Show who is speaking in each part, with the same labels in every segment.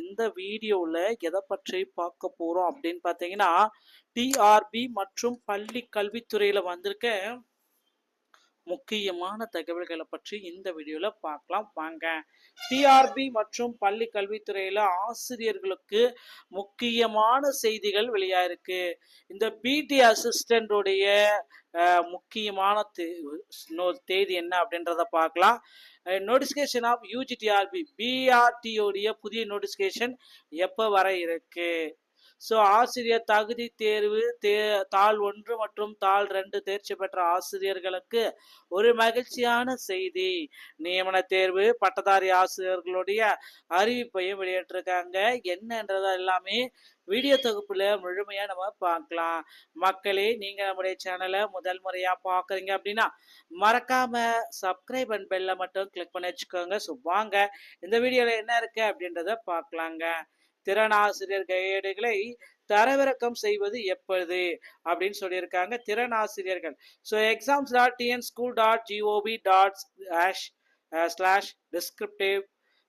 Speaker 1: இந்த வீடியோவில் எதை பற்றி பார்க்க போகிறோம் அப்படின்னு பார்த்தீங்கன்னா, டிஆர்பி மற்றும் பள்ளி கல்வித்துறையில் வந்திருக்க முக்கியமான தகவல்களை பற்றி இந்த வீடியோவில் பார்க்கலாம் வாங்க. டிஆர்பி மற்றும் பள்ளி கல்வித்துறையில் ஆசிரியர்களுக்கு முக்கியமான செய்திகள் வெளியாயிருக்கு. இந்த பிடி அசிஸ்டன்டோடைய முக்கியமான தேதி என்ன அப்படின்றத பார்க்கலாம். நோட்டிஃபிகேஷன் ஆஃப் யூஜிடிஆர்பி பிஆர்டியோடைய புதிய நோட்டிஃபிகேஷன் எப்போ வர இருக்கு. ஸோ ஆசிரியர் தகுதி தேர்வு தாள் 1 மற்றும் தாள் 2 தேர்ச்சி பெற்ற ஆசிரியர்களுக்கு ஒரு மகிழ்ச்சியான செய்தி. நியமன தேர்வு பட்டதாரி ஆசிரியர்களுடைய அறிவிப்பையும் வெளியிட்டிருக்காங்க. என்னன்றத எல்லாமே வீடியோ தொகுப்புல முழுமையா நம்ம பார்க்கலாம். மக்களே, நீங்க நம்முடைய சேனலை முதல் முறையா பாக்குறீங்க அப்படின்னா மறக்காம சப்ஸ்கிரைப் அண்ட் பெல்ல மட்டும் கிளிக் பண்ணி வச்சுக்கோங்க. ஸோ வாங்க இந்த வீடியோல என்ன இருக்கு அப்படின்றத பார்க்கலாங்க. திறனாசிரியர் கையேடுகளை தரவிறக்கம் செய்வது எப்பொழுது அப்படின்னு சொல்லியிருக்காங்க. திறனாசிரியர்கள் exams.tnschool.gov./descriptive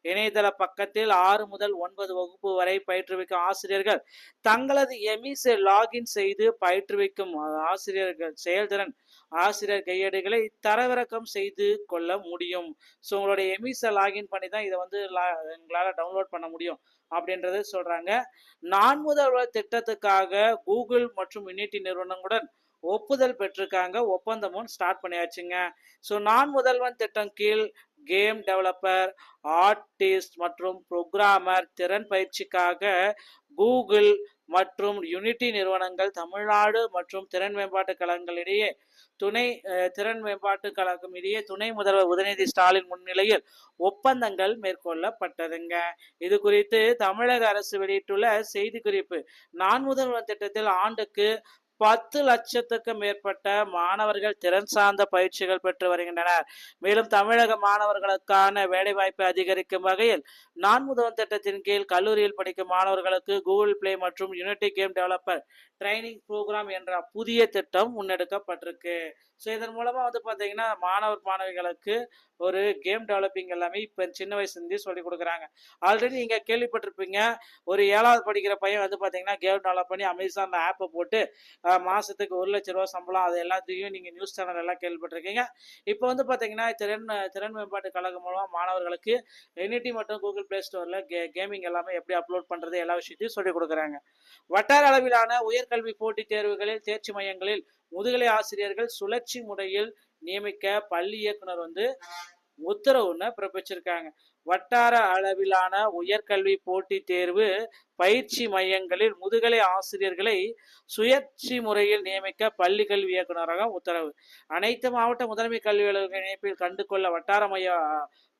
Speaker 1: இணையதள பக்கத்தில் 6 முதல் 9 வகுப்பு வரை பயிற்றுவிக்கும் ஆசிரியர்கள் தங்களது எமிஸை லாகின் செய்து பயிற்றுவிக்கும் ஆசிரியர்கள் செயல்திறன் ஆசிரியர் கையேடுகளை தரவிறக்கம் செய்து கொள்ள முடியும். ஸோ உங்களுடைய எமிஸை லாகின் பண்ணி தான் இதை வந்து உங்களால் டவுன்லோட் பண்ண முடியும் அப்படின்றது சொல்றாங்க. நான் முதல்வர் திட்டத்துக்காக கூகுள் மற்றும் யூனிட்டி நிறுவனங்களுடன் ஒப்புதல் பெற்றிருக்காங்க. ஒப்பந்தமும் ஸ்டார்ட் பண்ணியாச்சுங்க. ஸோ நான் முதல்வன் திட்டம் கீழ் கேம் டெவலப்பர், ஆர்டிஸ்ட் மற்றும் புரோகிராமர் திறன் பயிற்சிக்காக கூகுள் மற்றும் யூனிட்டி நிறுவனங்கள் தமிழ்நாடு மற்றும் திறன் மேம்பாட்டு கழகங்களிடையே திறன் மேம்பாட்டு கழகம் இடையே துணை முதல்வர் உதயநிதி ஸ்டாலின் முன்னிலையில் ஒப்பந்தங்கள் மேற்கொள்ளப்பட்டதுங்க. இது குறித்து தமிழக அரசு வெளியிட்டுள்ள செய்தி குறிப்பு. நான் முதல்வர் திட்டத்தில் ஆண்டுக்கு 10 லட்சத்துக்கும் மேற்பட்ட மாணவர்கள் திறன் சார்ந்த பயிற்சிகள் பெற்று வருகின்றனர். மேலும் தமிழக மாணவர்களுக்கான வேலைவாய்ப்பை அதிகரிக்கும் வகையில் நான் முதல்வர் திட்டத்தின் கீழ் கல்லூரியில் படிக்கும் மாணவர்களுக்கு கூகுள் பிளே மற்றும் Unity game developer training program என்ற புதிய திட்டம் முன்னெடுக்கப்பட்டிருக்கு. ஸோ இதன் மூலமா வந்து பார்த்தீங்கன்னா மாணவிகளுக்கு ஒரு கேம் டெவலப்பிங் எல்லாமே இப்போ சின்ன வயசுலேருந்தே சொல்லி கொடுக்குறாங்க. ஆல்ரெடி நீங்கள் கேள்விப்பட்டிருப்பீங்க, ஒரு 7வது படிக்கிற பையன் வந்து பார்த்தீங்கன்னா கேம் டெவலப் பண்ணி அமேசான் ஆப்பை போட்டு மாதத்துக்கு 1 லட்ச ரூபா சம்பளம், அது எல்லாத்தையும் நீங்கள் நியூஸ் சேனல் எல்லாம் கேள்விப்பட்டிருக்கீங்க. இப்போ வந்து பார்த்தீங்கன்னா திறன் மேம்பாட்டு கழகம் மூலமாக மாணவர்களுக்கு யூனிட்டி மற்றும் கூகுள் பிளே ஸ்டோரில் கேமிங் எல்லாமே எப்படி அப்லோட் பண்ணுறது எல்லா விஷயத்தையும் சொல்லிக் கொடுக்குறாங்க. வட்டார அளவிலான உயர்கல்வி போட்டித் தேர்வுகளில் தேர்ச்சி மையங்களில் முதுகலை ஆசிரியர்கள் சுழற்சி முறையில் நியமிக்க பள்ளி இயக்குனர் வந்து உத்தரவுன்னு பிறப்பிச்சிருக்காங்க. வட்டார அளவிலான உயர்கல்வி போட்டித் தேர்வு பயிற்சி மையங்களில் முதுகலை ஆசிரியர்களை சுயற்சி முறையில் நியமிக்க பள்ளி கல்வி இயக்குநரகம் உத்தரவு. அனைத்து மாவட்ட முதன்மை கல்வி அலுவலக இணைப்பில் கண்டு கொள்ள வட்டார மைய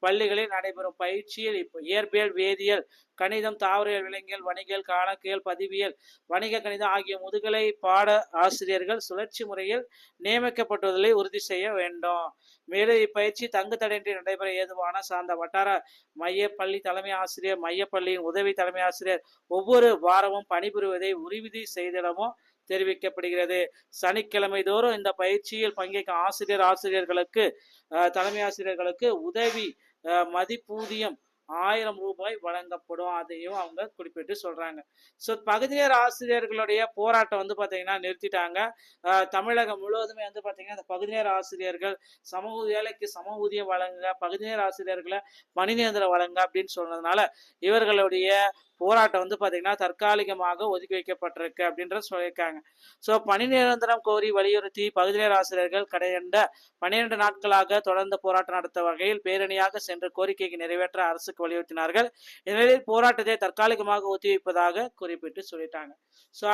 Speaker 1: பள்ளிகளில் நடைபெறும் பயிற்சியில் இயற்பியல், வேதியியல், கணிதம், தாவரவியல், விலங்கியல், வணிகவியல், கணக்கியல், பதிவியல், வணிக கணிதம் ஆகிய முதுகலை பாட ஆசிரியர்கள் சுழற்சி முறையில் நியமிக்கப்பட்டுள்ளதை உறுதி செய்ய வேண்டும். மேலும் இப்பயிற்சி தங்கு தடையின்றி நடைபெற ஏதுவான சார்ந்த வட்டார மைய பள்ளி தலைமை ஆசிரியர், மையப்பள்ளியின் உதவி தலைமை ஆசிரியர் ஒவ்வொரு வாரமும் பணிபுரிவதை உறுதி செய்திடவும் தெரிவிக்கப்படுகிறது. சனிக்கிழமை தோறும் இந்த பயிற்சியில் பங்கேற்கும் ஆசிரியர்களுக்கு தலைமை ஆசிரியர்களுக்கு உதவி மதிப்பூதியம் 1000 ரூபாய் வழங்கப்படும். அதையும் அவங்க குறிப்பிட்டு சொல்றாங்க. ஸோ பகுதிநேர ஆசிரியர்களுடைய போராட்டம் வந்து பார்த்தீங்கன்னா நிறுத்திட்டாங்க. தமிழகம் முழுவதுமே வந்து பார்த்தீங்கன்னா இந்த பகுதிநேர ஆசிரியர்கள் வேலைக்கு சம ஊதியம் வழங்குங்க, பகுதிநேர ஆசிரியர்களை பணி நிரந்தரம் வழங்க அப்படின்னு சொன்னதுனால இவர்களுடைய போராட்டம் வந்து பார்த்தீங்கன்னா தற்காலிகமாக ஒதுக்கி வைக்கப்பட்டிருக்கு அப்படின்ற சொல்லியிருக்காங்க. ஸோ பணி நிரந்தரம் கோரி வலியுறுத்தி பகுதிநேர ஆசிரியர்கள் கடந்த 12 நாட்களாக தொடர்ந்து போராட்டம் நடத்த வகையில் பேரணியாக சென்று கோரிக்கைக்கு நிறைவேற்ற அரசுக்கு வலியுறுத்தினார்கள். இந்நிலையில் போராட்டத்தை தற்காலிகமாக ஒத்திவைப்பதாக குறிப்பிட்டு சொல்லிட்டாங்க. ஸோ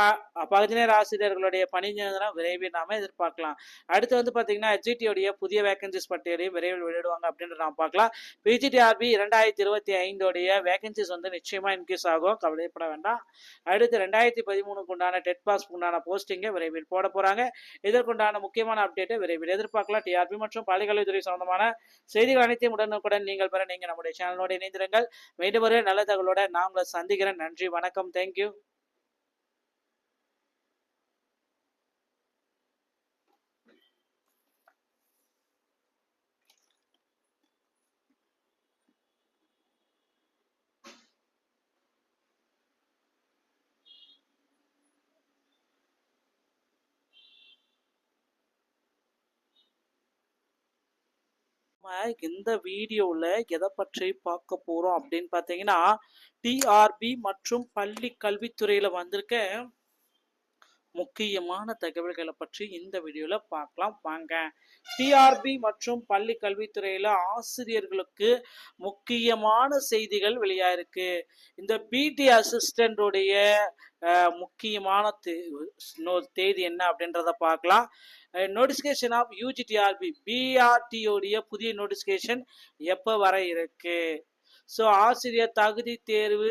Speaker 1: பகுதிநேர ஆசிரியர்களுடைய பணி நிரந்தரம் விரைவில் நாம எதிர்பார்க்கலாம். அடுத்து வந்து பார்த்தீங்கன்னா HGTயோடைய புதிய வேகன்சிஸ் பட்டியலையும் விரைவில் வெளியிடுவாங்க அப்படின்ற நாம் பார்க்கலாம். PGTRB 2025 வேகன்சிஸ் வந்து நிச்சயமா இன்க்ரீஸ் ஆகும், கவலைப்பட வேண்டாம். அடுத்து 2013 உண்டான டெட் பாஸ் உண்டான போஸ்டிங்கை விரைவில் போட போறாங்க. இதற்குண்டான முக்கியமான அப்டேட்டை விரைவில் எதிர்பார்க்கலாம். டிஆர்பி மற்றும் பள்ளிக்கல்வித்துறை சம்பந்தமான செய்திகள் அனைத்தையும் உடனுக்குடன் நீங்கள் பெற நீங்கள் நம்முடைய சேனலோடு இணைந்திருங்கள். மீண்டும் ஒரு நல்ல தகவலோட நான் உங்களை சந்திக்கிறேன். நன்றி, வணக்கம், தேங்க்யூ. இந்த வீடியோல எதை பற்றி பார்க்க போறோம் அப்படின்னு பார்த்தீங்கன்னா, டிஆர்பி மற்றும் பள்ளி கல்வித்துறையில வந்திருக்க முக்கியமான தகவல்களை பற்றி இந்த வீடியோல பார்க்கலாம் வாங்க. டிஆர்பி மற்றும் பள்ளி கல்வித்துறையில ஆசிரியர்களுக்கு முக்கியமான செய்திகள் வெளியாயிருக்கு. இந்த பிடி அசிஸ்டன்டோடைய முக்கியமான தேதி என்ன அப்படின்றத பார்க்கலாம். நோட்டிஃபிகேஷன் ஆஃப் யூஜிடிஆர்பி பிஆர்டியோடைய புதிய நோட்டிஃபிகேஷன் எப்போ வர இருக்கு. ஸோ ஆசிரியர் தகுதி தேர்வு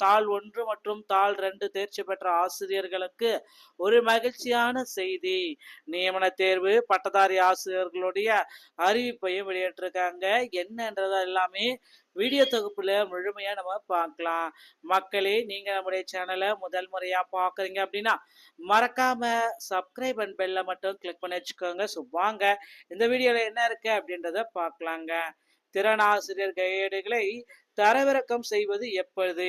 Speaker 1: தாள் 1 மற்றும் தாள் 2 தேர்ச்சி பெற்ற ஆசிரியர்களுக்கு ஒரு மகிழ்ச்சியான செய்தி. நியமன தேர்வு பட்டதாரி ஆசிரியர்களுடைய அறிவிப்பையும் வெளியிட்டிருக்காங்க. என்னன்றது எல்லாமே வீடியோ தொகுப்புல முழுமையா நம்ம பார்க்கலாம். மக்களே, நீங்க நம்முடைய சேனலை முதல் முறையா பாக்குறீங்க அப்படின்னா மறக்காம சப்ஸ்கிரைப் அண்ட் பெல்ல மட்டும் கிளிக் பண்ணி வச்சுக்கோங்க. ஸோ வாங்க இந்த வீடியோல என்ன இருக்கு அப்படின்றத பார்க்கலாங்க. திறனாசிரியர் கையேடுகளை தரவிறக்கம் செய்வது எப்பொழுது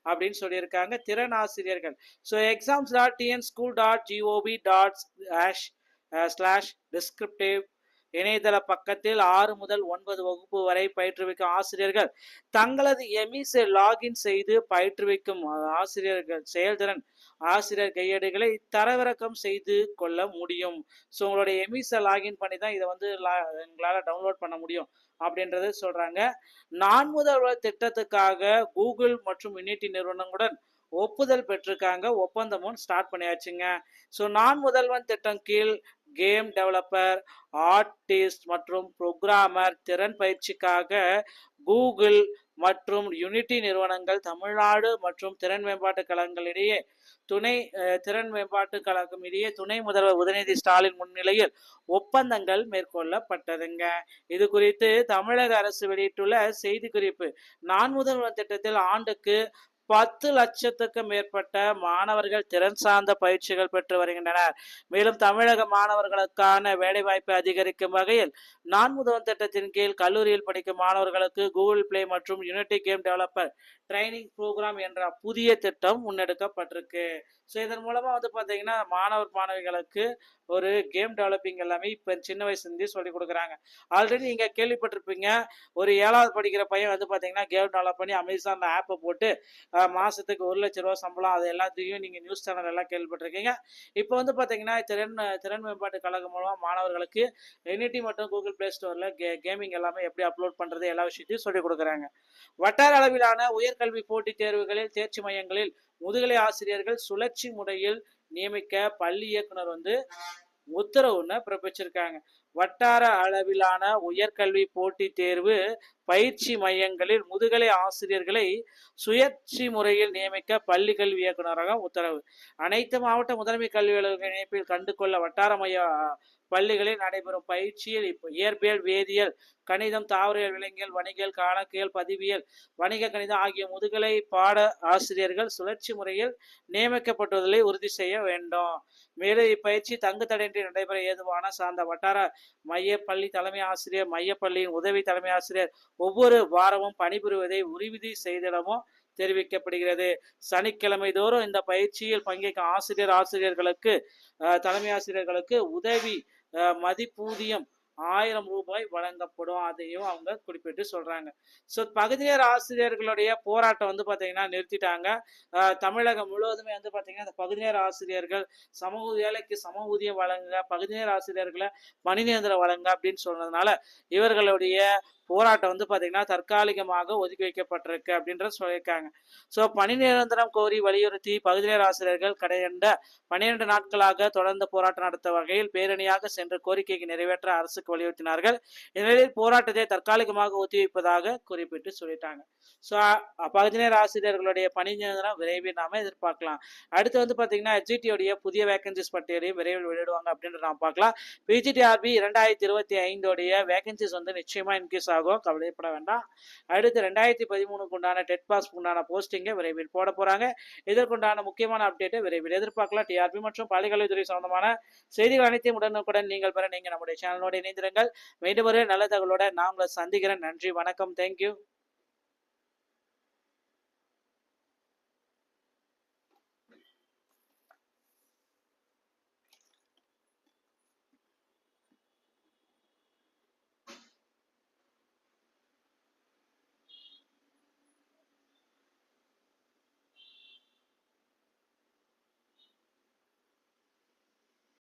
Speaker 1: அப்படின்னு சொல்லியிருக்காங்க திறனாசிரியர்கள். ஸோ exams.tnschool.gov./descriptive இணையதள பக்கத்தில் 6 முதல் 9 வகுப்பு வரை பயிற்றுவிக்கும் ஆசிரியர்கள் தங்களது எமிசை லாகின் செய்து பயிற்றுவிக்கும் ஆசிரியர்கள் செயல்திறன் ஆசிரியர் கையேடுகளை தரவிறக்கம் செய்து கொள்ள முடியும். ஸோ உங்களுடைய எமிசை லாகின் பண்ணி தான் இதை உங்களால் டவுன்லோட் பண்ண முடியும் அப்படின்றது சொல்றாங்க. நான் முதல்வர் திட்டத்துக்காக கூகுள் மற்றும் யூனிட்டி நிறுவனங்களுடன் ஒப்புதல் பெற்றிருக்காங்க. ஒப்பந்தமும் ஸ்டார்ட் பண்ணியாச்சுங்க. ஸோ நான் முதல்வன் திட்டம் கீழ் கேம் டெவலப்பர், ஆர்டிஸ்ட் மற்றும் புரோகிராமர் திறன் பயிற்சிக்காக கூகுள் மற்றும் யூனிட்டி நிறுவனங்கள் தமிழ்நாடு மற்றும் திறன் மேம்பாட்டு கழகங்களிடையே திறன் மேம்பாட்டு கழகம் இடையே துணை முதல்வர் உதயநிதி ஸ்டாலின் முன்னிலையில் ஒப்பந்தங்கள் மேற்கொள்ளப்பட்டதுங்க. இது குறித்து தமிழக அரசு வெளியிட்டுள்ள செய்தி குறிப்பு. நான் முதல்வர் திட்டத்தில் ஆண்டுக்கு 10 லட்சத்துக்கும் மேற்பட்ட மாணவர்கள் திறன் சார்ந்த பயிற்சிகள் பெற்று வருகின்றனர். மேலும் தமிழக மாணவர்களுக்கான வேலைவாய்ப்பை அதிகரிக்கும் வகையில் நான் முதல்வர் திட்டத்தின் கீழ் கல்லூரியில் படிக்கும் மாணவர்களுக்கு கூகுள் பிளே மற்றும் Unity game developer training program என்ற புதிய திட்டம் முன்னெடுக்கப்பட்டிருக்கு. ஸோ இதன் மூலமா பார்த்தீங்கன்னா மாணவிகளுக்கு ஒரு கேம் டெவலப்பிங் எல்லாமே இப்போ சின்ன வயசுலேருந்தே சொல்லி கொடுக்குறாங்க. ஆல்ரெடி நீங்கள் கேள்விப்பட்டிருப்பீங்க, ஒரு 7வது படிக்கிற பையன் பார்த்தீங்கன்னா கேம் டெவலப் பண்ணி அமேசான் ஆப்பை போட்டு மாதத்துக்கு 1 லட்ச ரூபா சம்பளம், அது எல்லாத்தையும் நீங்கள் நியூஸ் சேனல் எல்லாம் கேள்விப்பட்டிருக்கீங்க. இப்போ பார்த்தீங்கன்னா திறன் மேம்பாட்டு கழகம் மூலமாக மாணவர்களுக்கு யூனிட்டி மற்றும் கூகுள் பிளே ஸ்டோரில் கேமிங் எல்லாமே எப்படி அப்லோட் பண்ணுறது எல்லா விஷயத்தையும் சொல்லிக் கொடுக்குறாங்க. வட்டார அளவிலான உயர்கல்வி போட்டித் தேர்வுகளில் தேர்ச்சி மையங்களில் முதுகலை ஆசிரியர்கள் சுழற்சி முறையில் நியமிக்க பள்ளி இயக்குனர் உத்தரவுன்னு பிறப்பிச்சிருக்காங்க. வட்டார அளவிலான உயர்கல்வி போட்டித் தேர்வு பயிற்சி மையங்களில் முதுகலை ஆசிரியர்களை சுயற்சி முறையில் நியமிக்க பள்ளி கல்வி இயக்குநரகம் உத்தரவு. அனைத்து மாவட்ட முதன்மை கல்வி அலுவலக இணைப்பில் கண்டுகொள்ள வட்டார மைய பள்ளிகளில் நடைபெறும் பயிற்சியில் இயற்பியல், வேதியியல், கணிதம், தாவரவியல், விலங்கியல், வணிகவியல், கணக்கியல், பதிவியல், வணிக கணிதம் ஆகிய முதுகலை பாட ஆசிரியர்கள் சுழற்சி முறையில் நியமிக்கப்பட்டுள்ளதை உறுதி செய்ய வேண்டும். மேலும் இப்பயிற்சி தங்கு தடையின்றி நடைபெற ஏதுவான சார்ந்த வட்டார மைய பள்ளி தலைமை ஆசிரியர், மையப்பள்ளியின் உதவி தலைமை ஆசிரியர் ஒவ்வொரு வாரமும் பணிபுரிவதை உறுதி செய்திடவும் தெரிவிக்கப்படுகிறது. சனிக்கிழமை தோறும் இந்த பயிற்சியில் பங்கேற்கும் ஆசிரியர்களுக்கு தலைமை ஆசிரியர்களுக்கு உதவி மதிப்பூதியம் 1000 ரூபாய் வழங்கப்படும். அதையும் அவங்க குறிப்பிட்டு சொல்றாங்க. ஸோ பகுதிநேர ஆசிரியர்களுடைய போராட்டம் பார்த்தீங்கன்னா நிறுத்திட்டாங்க. தமிழகம் முழுவதுமே பார்த்தீங்கன்னா இந்த பகுதிநேர ஆசிரியர்கள் வேலைக்கு சம ஊதியம் வழங்குங்க, பகுதிநேர ஆசிரியர்களை பணி நிரந்தரம் வழங்க அப்படின்னு சொன்னதுனால இவர்களுடைய போராட்டம் பார்த்தீங்கன்னா தற்காலிகமாக ஒதுக்கி வைக்கப்பட்டிருக்கு அப்படின்ற சொல்லியிருக்காங்க. ஸோ பணி நிரந்தரம் கோரி வலியுறுத்தி பகுதிநேர ஆசிரியர்கள் கடந்த 12 நாட்களாக தொடர்ந்து போராட்டம் நடத்த வகையில் பேரணியாக சென்று கோரிக்கைக்கு நிறைவேற்ற அரசுக்கு வலியுறுத்தினார்கள். இந்நிலையில் போராட்டத்தை தற்காலிகமாக ஒத்திவைப்பதாக குறிப்பிட்டு சொல்லிட்டாங்க. ஸோ பகுதிநேர ஆசிரியர்களுடைய பணி நிரந்தரம் விரைவில் நாம எதிர்பார்க்கலாம். அடுத்து பார்த்தீங்கன்னா எச்ஜிடியோடைய புதிய வேகன்சிஸ் பட்டியலையும் விரைவில் வெளியிடுவாங்க அப்படின்ற நாம் பார்க்கலாம். பிஜிடிஆர்பி 2025 வேகன்சிஸ் நிச்சயமா இன்க்ரீஸ் ஆகும், கவலைப்பட வேண்டாம். அடுத்து 2013 உண்டான டெட் பாஸ் உண்டான போஸ்டிங்கை விரைவில் போட போறாங்க. இதற்குண்டான முக்கியமான அப்டேட்டை விரைவில் எதிர்பார்க்கலாம். டிஆர்பி மற்றும் பள்ளிக்கல்வித்துறை சம்பந்தமான செய்திகள் அனைத்தையும் உடனுக்குடன் நீங்கள் பெற நீங்கள் நம்முடைய சேனலோடு இணைந்திருங்கள். மீண்டும் ஒரு நல்ல தகவலோட நான் உங்களை சந்திக்கிறேன். நன்றி, வணக்கம், தேங்க்யூ.